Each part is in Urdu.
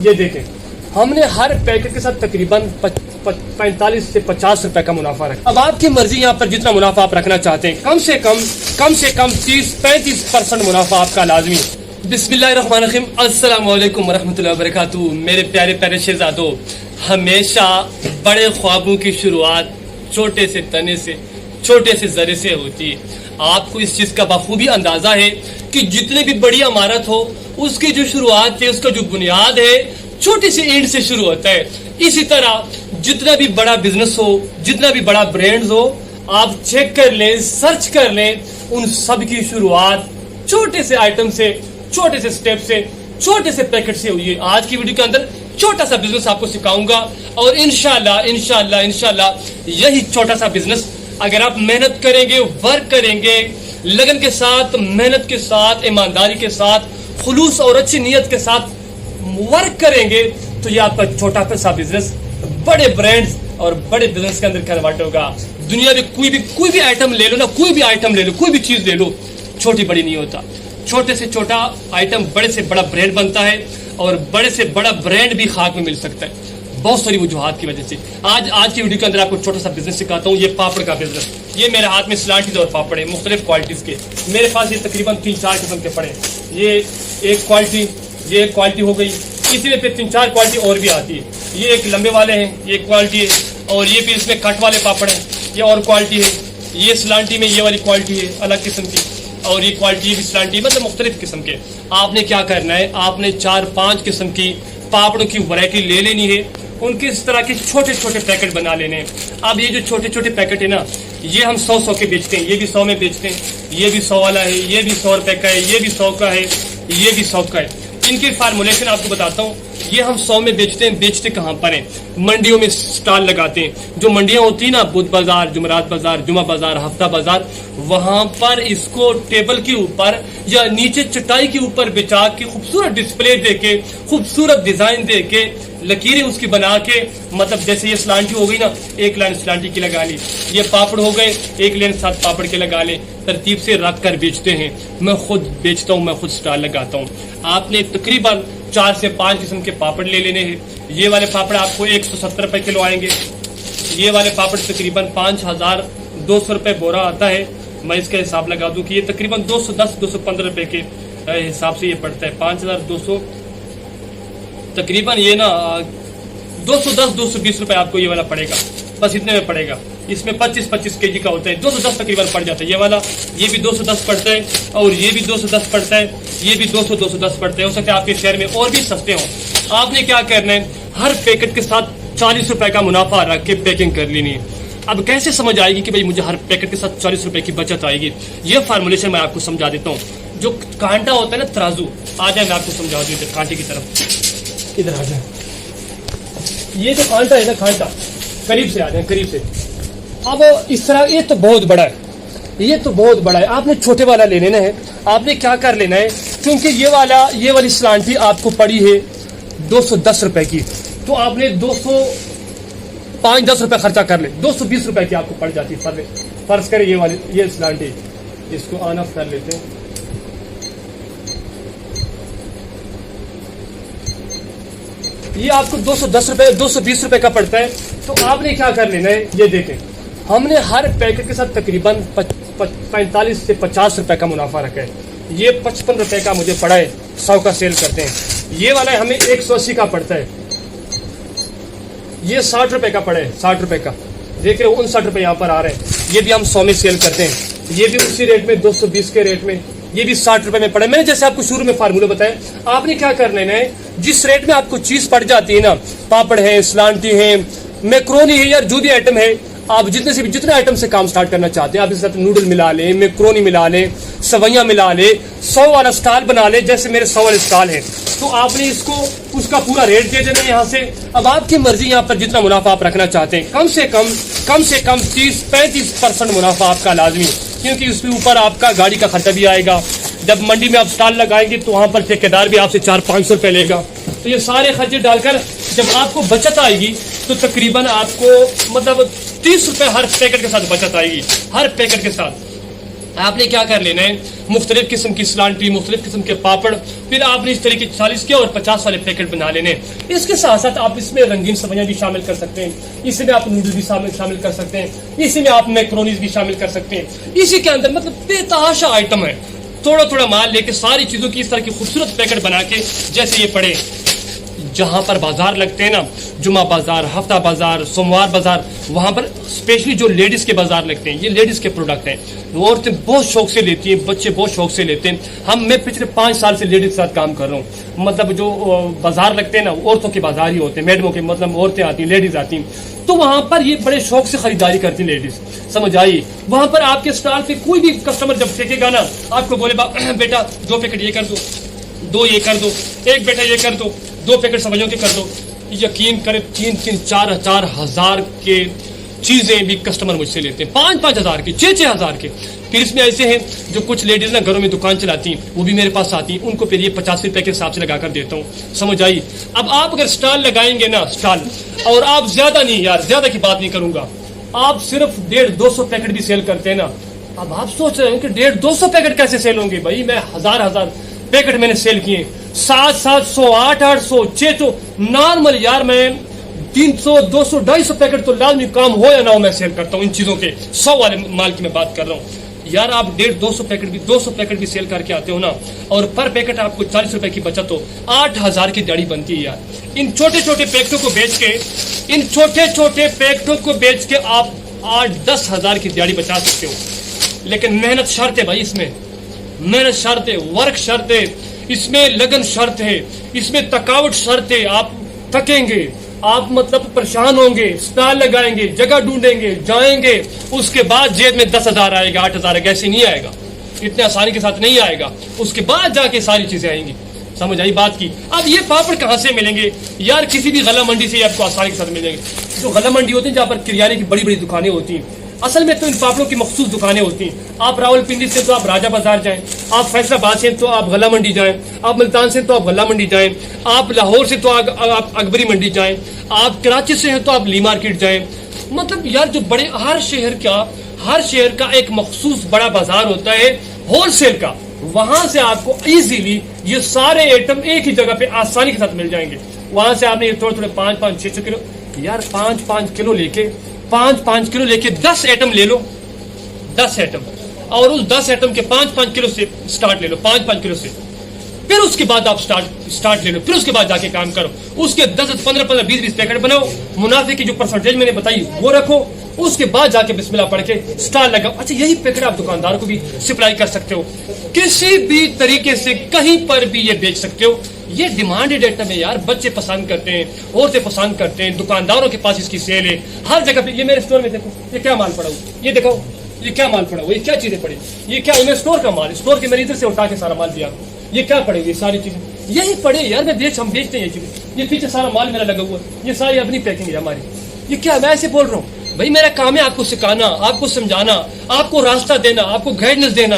یہ دیکھیں ہم نے ہر پیکٹ کے ساتھ تقریباً 45 سے 50 روپے کا منافع رکھا. اب آپ کی مرضی یہاں پر جتنا منافع آپ رکھنا چاہتے ہیں کم سے کم 30-35% منافع آپ کا لازمی. بسم اللہ الرحمن الرحیم. السلام علیکم ورحمۃ اللہ وبرکاتہ. میرے پیارے پیارے شہزادوں، ہمیشہ بڑے خوابوں کی شروعات چھوٹے سے تنے سے، چھوٹے سے ذرے سے ہوتی ہے. آپ کو اس چیز کا بخوبی اندازہ ہے کہ جتنی بھی بڑی عمارت ہو اس کی جو شروعات ہے، اس کا جو بنیاد ہے، چھوٹی سی اینٹ سے شروع ہوتا ہے. اسی طرح جتنا بھی بڑا بزنس ہو، جتنا بھی بڑا برانڈز ہو، آپ چیک کر لیں، سرچ کر لیں، ان سب کی شروعات چھوٹے سے آئٹم سے، چھوٹے سے سٹیپ سے، چھوٹے سے پیکٹ سے ہوئی ہے. آج کی ویڈیو کے اندر چھوٹا سا بزنس آپ کو سکھاؤں گا، اور انشاءاللہ یہی چھوٹا سا بزنس اگر آپ محنت کریں گے، ورک کریں گے، لگن کے ساتھ، محنت کے ساتھ، ایمانداری کے ساتھ، خلوص اور اچھی نیت کے ساتھ ورک کریں گے، تو یہ آپ کا چھوٹا سا بزنس بڑے برانڈز اور بڑے بزنس کے اندر کنورٹ ہوگا. دنیا میں کوئی بھی آئٹم لے لو نا، کوئی بھی آئٹم لے لو، کوئی بھی چیز لے لو، چھوٹی بڑی نہیں ہوتا. چھوٹے سے چھوٹا آئٹم بڑے سے بڑا برانڈ بنتا ہے، اور بڑے سے بڑا برانڈ بھی خاک میں مل سکتا ہے بہت ساری وجوہات کی وجہ سے. آج کی ویڈیو کے اندر آپ کو چھوٹا سا بزنس سکھاتا ہوں. یہ پاپڑ کا بزنس. یہ میرے ہاتھ میں سلانٹیز اور پاپڑ ہیں مختلف کوالٹیز کے. میرے پاس یہ تقریباً 3-4 قسم کے پڑے. یہ ایک کوالٹی ہو گئی. اسی میں پھر 3-4 کوالٹی اور بھی آتی ہے. یہ ایک لمبے والے ہیں، یہ ایک کوالٹی ہے، اور یہ بھی اس میں کٹ والے پاپڑ ہیں، یہ اور کوالٹی ہے. یہ سلانٹی میں یہ والی کوالٹی ہے الگ قسم کی، اور یہ کوالٹی بھی سلانٹی، مطلب مختلف قسم کے. آپ نے کیا کرنا ہے، آپ نے 4-5 قسم کی پاپڑوں کی ورائٹی لے لینی ہے. ان کے اس طرح کے چھوٹے چھوٹے پیکٹ بنا لینے ہیں. اب یہ جو چھوٹے چھوٹے پیکٹ ہے نا، یہ ہم 100 کے بیچتے ہیں. یہ بھی 100 میں بیچتے ہیں. یہ بھی 100 والا ہے، یہ بھی 100 روپے کا ہے، یہ بھی 100 کا ہے، یہ بھی 100 کا ہے. ان کی فارمولیشن آپ کو بتاتا ہوں. یہ ہم 100 میں بیچتے ہیں. بیچتے کہاں پر ہیں؟ منڈیوں میں سٹال لگاتے ہیں. جو منڈیاں ہوتی ہیں نا، بدھ بازار، جمعرات بازار، جمعہ بازار، ہفتہ بازار، وہاں پر اس کو ٹیبل کے اوپر یا نیچے چٹائی کے اوپر بچا کے خوبصورت ڈسپلے دے کے، خوبصورت ڈیزائن دے کے، لکیریں اس کی بنا کے، مطلب جیسے یہ سلانٹی ہو گئی نا، ایک لائن سلانٹی کی لگا لی. یہ پاپڑ ہو گئے، ایک لائن 7 پاپڑ کے لگا لیں. ترتیب سے رکھ کر بیچتے ہیں. میں خود بیچتا ہوں، میں خود سٹال لگاتا ہوں. آپ نے تقریباً 4 سے 5 قسم کے پاپڑ لے لینے ہیں. یہ والے پاپڑ آپ کو 170 روپے کلو آئیں گے. یہ والے پاپڑ تقریباً 5200 روپے بورا آتا ہے. میں اس کا حساب لگا دوں کہ یہ تقریباً 210-215 روپے کے حساب سے یہ پڑتا ہے. 5200 تقریباً یہ نا 210-220 روپے آپ کو یہ والا پڑے گا. بس اتنے میں پڑے گا. اس میں 25 کے جی کا ہوتا ہے. 210 تقریباً پڑ جاتا ہے یہ والا. یہ بھی 210 پڑتا ہے، اور یہ بھی 210 پڑتا ہے. یہ بھی 210 پڑتا ہے. ہو سکتا ہے آپ کے شہر میں اور بھی سستے ہوں. آپ نے کیا کرنا ہے، ہر پیکٹ کے ساتھ 40 روپے کا منافع رکھ کے پیکنگ کر لینی ہے. اب کیسے سمجھ آئے گی کہ بھائی مجھے ہر پیکٹ کے ساتھ 40 روپے کی بچت آئے گی؟ یہ فارمولیشن میں آپ کو سمجھا دیتا ہوں. جو کانٹا ہوتا ہے نا، ترازو، آ جائے میں آپ کو سمجھا دوں. کانٹے کی طرف ادھر آ جائیں. یہ جو کانٹا ہے نا، کانٹا قریب سے آ جائیں، قریب سے. اب اس طرح یہ تو بہت بڑا ہے، یہ تو بہت بڑا ہے. آپ نے چھوٹے والا لے لینا ہے. آپ نے کیا کر لینا ہے، کیونکہ یہ والی سلانٹی آپ کو پڑی ہے 210 روپے کی، تو آپ نے 5-10 روپے خرچہ کر لیں. 220 روپے کی آپ کو پڑ جاتی ہے. فرض کریں یہ سلانٹی، اس کو آن آف کر لیتے ہیں. یہ آپ کو 220 روپے کا پڑتا ہے. تو آپ نے کیا کر لینا ہے، یہ دیکھیں ہم نے ہر پیکٹ کے ساتھ تقریباً 45 سے 50 روپے کا منافع رکھا ہے. یہ 55 روپے کا مجھے پڑا ہے، 100 کا سیل کرتے ہیں. یہ والا ہمیں 180 کا پڑتا ہے. یہ 60 روپے کا پڑا ہے، 60 روپے کا. دیکھ رہے ہو 59 روپے یہاں پر آ رہے ہیں. یہ بھی ہم 100 میں سیل کرتے ہیں. یہ بھی اسی ریٹ میں 220 کے ریٹ میں. یہ بھی 60 روپے میں پڑا ہے. میں نے جیسے آپ کو شروع میں فارمولہ بتایا. آپ نے کیا کر لینا ہے، جس ریٹ میں آپ کو چیز پڑ جاتی ہے نا، پاپڑ ہے، سلانٹی ہے، میکرونی ہے، یا جو بھی آئٹم ہے، آپ جتنے آئٹم سے کام سٹارٹ کرنا چاہتے ہیں، آپ اس ساتھ نوڈل ملا لیں، میکرونی ملا لیں، سویاں ملا لیں، 100 والا سٹال بنا لیں. جیسے میرے 100 والے سٹال ہیں، تو آپ نے اس کا پورا ریٹ دے دینا یہاں سے. اب آپ کی مرضی یہاں پر جتنا منافع آپ رکھنا چاہتے ہیں کم سے کم 30-35% منافع آپ کا لازمی، کیونکہ اس کے اوپر آپ کا گاڑی کا خرچہ بھی آئے گا. جب منڈی میں آپ سٹال لگائیں گے تو وہاں پر ٹھیکیدار بھی آپ سے 400-500 روپے لے گا. تو یہ سارے خرچے ڈال کر جب آپ کو بچت آئے گی تو تقریباً آپ کو مطلب 30 روپے ہر پیکٹ کے ساتھ بچت آئے گی. ہر پیکٹ کے ساتھ آپ نے کیا کر لینا ہے، مختلف قسم کی سلانٹری، مختلف قسم کے پاپڑ، پھر آپ نے اس طریقے 40 کے اور 50 والے پیکٹ بنا لینے. اس کے ساتھ ساتھ آپ اس میں رنگین سبزیاں بھی شامل کر سکتے ہیں، اسی میں آپ نوڈل بھی شامل کر سکتے ہیں، اسی میں آپ میکرونیز بھی شامل کر سکتے ہیں. اسی کے اندر مطلب بے تحاشا آئٹم ہے. تھوڑا تھوڑا مال لے کے ساری چیزوں کی اس طرح کی خوبصورت پیکٹ بنا کے، جیسے یہ پڑے جہاں پر بازار لگتے ہیں نا، جمعہ بازار، ہفتہ بازار، سوموار بازار، وہاں پر اسپیشلی جو لیڈیز کے بازار لگتے ہیں، یہ لیڈیز کے پروڈکٹ ہیں. عورتیں بہت شوق سے لیتی ہیں، بچے بہت شوق سے لیتے ہیں. میں پچھلے 5 سال سے لیڈیز کے ساتھ کام کر رہا ہوں. مطلب جو بازار لگتے ہیں نا، عورتوں کے بازار ہی ہوتے ہیں، میڈموں کے، مطلب عورتیں آتی ہیں، لیڈیز آتی ہیں، تو وہاں پر یہ بڑے شوق سے خریداری کرتی ہیں لیڈیز. سمجھ آئی؟ وہاں پر آپ کے اسٹال پہ کوئی بھی کسٹمر جب دیکھے گا نا، آپ کو بولے بیٹا 2 پیکٹ یہ کر دو، 2 یہ کر دو، 1 بیٹا یہ کر دو، 2 پیکٹ سبزیوں کے کر دو. یقین کرے 3-4 ہزار کے چیزیں بھی کسٹمر مجھ سے لیتے ہیں، 5 ہزار کے، 6 ہزار کے. پھر اس میں ایسے ہیں جو کچھ لیڈیز نا گھروں میں دکان چلاتی ہیں، وہ بھی میرے پاس آتی ہیں، ان کو پھر یہ 50 روپے کے حساب سے لگا کر دیتا ہوں. سمجھ آئی؟ اب آپ اگر اسٹال لگائیں گے نا، اسٹال، اور آپ زیادہ نہیں، یار زیادہ کی بات نہیں کروں گا، آپ صرف 150-200 پیکٹ بھی سیل کرتے ہیں نا. اب آپ سوچ رہے ہیں کہ 150-200 پیکٹ کیسے سیل ہوں گے؟ بھائی میں ہزار پیکٹ میں نے سیل کیے، 700 800 600 نارمل. یار میں 300 200 250 پیکٹ تو لازمی کام ہو یا نہ ہو میں سیل کرتا ہوں ان چیزوں کے. 100 والے مال کی میں بات کر رہا ہوں. یار آپ 150-200 پیکٹ بھی سیل کر کے آتے ہو نا، اور پر پیکٹ آپ کو 40 روپے کی بچت ہو، 8000 کی دیہڑی بنتی ہے. یار ان چھوٹے چھوٹے پیکٹوں کو بیچ کے آپ 8-10 ہزار کی دیہڑی بچا سکتے ہو. لیکن محنت شرط ہے بھائی، اس میں محنت شرط ہے، ورک شرط ہے، اس میں لگن شرط ہے، اس میں تھکاوٹ شرط ہے. آپ تھکیں گے، آپ مطلب پریشان ہوں گے، اسٹال لگائیں گے، جگہ ڈھونڈیں گے، جائیں گے، اس کے بعد جیب میں 10,000 آئے گا، 8,000 آئے گا. ایسے نہیں آئے گا، اتنے آسانی کے ساتھ نہیں آئے گا. اس کے بعد جا کے ساری چیزیں آئیں گی. سمجھ آئی بات کی؟ اب یہ پاپڑ کہاں سے ملیں گے؟ یار کسی بھی غلہ منڈی سے آپ کو آسانی کے ساتھ ملیں گے. جو غلہ منڈی ہوتی ہیں جہاں پر کریانے کی بڑی بڑی دکانیں ہوتی ہیں، اصل میں تو ان پاپڑوں کی مخصوص دکانیں ہوتی ہیں. آپ راول پنڈی سے تو آپ راجہ بازار جائیں، آپ فیصلہ آباد سے تو آپ غلہ منڈی جائیں، آپ ملتان سے تو آپ غلہ منڈی جائیں، آپ لاہور سے تو آپ اکبری منڈی جائیں، آپ کراچی سے ہیں تو آپ لی مارکیٹ جائیں. مطلب یار جو بڑے ہر شہر کا ایک مخصوص بڑا بازار ہوتا ہے ہول سیل کا، وہاں سے آپ کو ایزیلی یہ سارے آئٹم ایک ہی جگہ پہ آسانی کے ساتھ مل جائیں گے. وہاں سے آپ نے تھوڑے 5-6 کلو، یار 5 کلو لے کے 5 کلو لے کے 10 آئٹم لے لو، 10 آئٹم، اور اس 10 آئٹم کے 5 کلو سے سٹارٹ لے لو، 5 کلو سے. پھر اس کے بعد آپ سٹارٹ لے لو، پھر اس کے بعد جا کے کام کرو. اس کے 10-15 20 پیکٹ بناؤ، منافع کی جو پرسنٹیج میں نے بتائی وہ رکھو. اس کے بعد جا کے بسم اللہ پڑھ کے سٹال لگاؤ. اچھا یہی پیکٹ آپ دکانداروں کو بھی سپلائی کر سکتے ہو، کسی بھی طریقے سے کہیں پر بھی یہ بیچ سکتے ہو. یہ ڈیمانڈڈ آئٹم ہے یار، بچے پسند کرتے ہیں، عورتیں پسند کرتے ہیں، دکانداروں کے پاس اس کی سیل ہے ہر جگہ پہ. یہ میرے اسٹور میں دیکھو، یہ کیا مال پڑا ہوا، یہ دیکھو یہ کیا مال پڑا ہوا، یہ کیا چیزیں پڑی، یہ کیا میں اسٹور کا مال، اسٹور کے میں ادھر سے اٹھا کے سارا مال دیا. یہ کیا پڑے گی؟ ساری چیزیں یہی پڑے یار. ہم بیچتے ہیں یہ چیزیں. یہ پیچھے سارا مال میرا لگا ہوا ہے، یہ ساری اپنی پیکنگ ہے ہماری. یہ کیا میں ایسے بول رہا ہوں بھائی، میرا کام ہے آپ کو سکھانا، آپ کو سمجھانا، آپ کو راستہ دینا، آپ کو گائیڈنس دینا،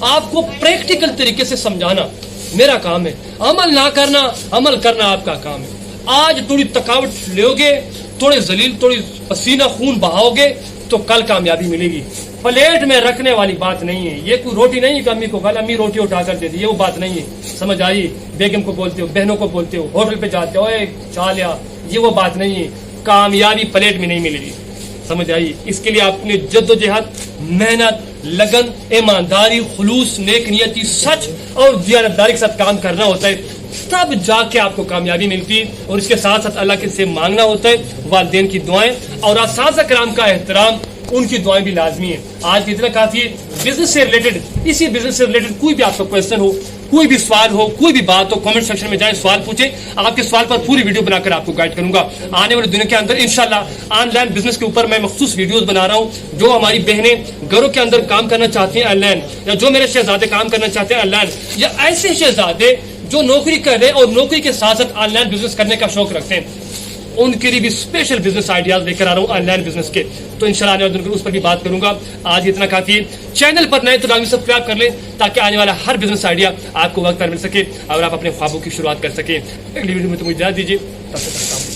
آپ کو پریکٹیکل طریقے سے سمجھانا میرا کام ہے. عمل نہ کرنا، عمل کرنا آپ کا کام ہے. آج تھوڑی تھکاوٹ لو گے، تھوڑے ذلیل، تھوڑی پسینہ خون بہاؤ گے تو کل کامیابی ملے گی. پلیٹ میں رکھنے والی بات نہیں ہے. یہ کوئی روٹی نہیں کہ امی کو کل امی روٹی اٹھا کر دے دی، یہ وہ بات نہیں ہے. سمجھ آئی؟ بیگم کو بولتے ہو، بہنوں کو بولتے ہو، ہوٹل پہ جاتے ہو چا لیا، یہ وہ بات نہیں ہے. کامیابی پلیٹ میں نہیں ملے گی. سمجھ آئی؟ اس کے لیے آپ نے جد و جہد، محنت، لگن، ایمانداری، خلوص، نیک نیتی، سچ اور دیانتداری کے ساتھ کام کرنا ہوتا ہے، تب جا کے آپ کو کامیابی ملتی ہے. اور اس کے ساتھ ساتھ اللہ کے سے مانگنا ہوتا ہے، والدین کی دعائیں اور اساتذہ کرام کا احترام، ان کی دعائیں بھی لازمی ہیں. آج اتنا کافی ہے. بزنس سے ریلیٹڈ، اسی بزنس سے ریلیٹڈ کوئی بھی آپ کا کوشچن ہو، کوئی بھی سوال ہو، کوئی بھی بات ہو، کامنٹ سیکشن میں جائیں، سوال پوچھیں. آپ کے سوال پر پوری ویڈیو بنا کر آپ کو گائیڈ کروں گا. آنے والے دنوں کے اندر انشاءاللہ آن لائن بزنس کے اوپر میں مخصوص ویڈیوز بنا رہا ہوں. جو ہماری بہنیں گھروں کے اندر کام کرنا چاہتی ہیں آن لائن، یا جو میرے شہزادے کام کرنا چاہتے ہیں آن لائن، یا ایسے شہزادے جو نوکری کر رہے ہیں اور نوکری کے ساتھ ساتھ آن لائن بزنس کرنے کا شوق رکھتے ہیں، ان کے لیے بھی اسپیشل بزنس آئیڈیاز لے کر آ رہا ہوں آن لائن بزنس کے. تو انشاءاللہ آنے والے دن اس پر بھی بات کروں گا. آج اتنا کافی ہے. چینل پر نئے تو لازمی سبسکرائب کر لیں تاکہ آنے والا ہر بزنس آئیڈیا آپ کو وقت پر مل سکے اور آپ اپنے خوابوں کی شروعات کر سکیں. اگلی ویڈیو میں تو مجھے اجازت دیجیے. تب تک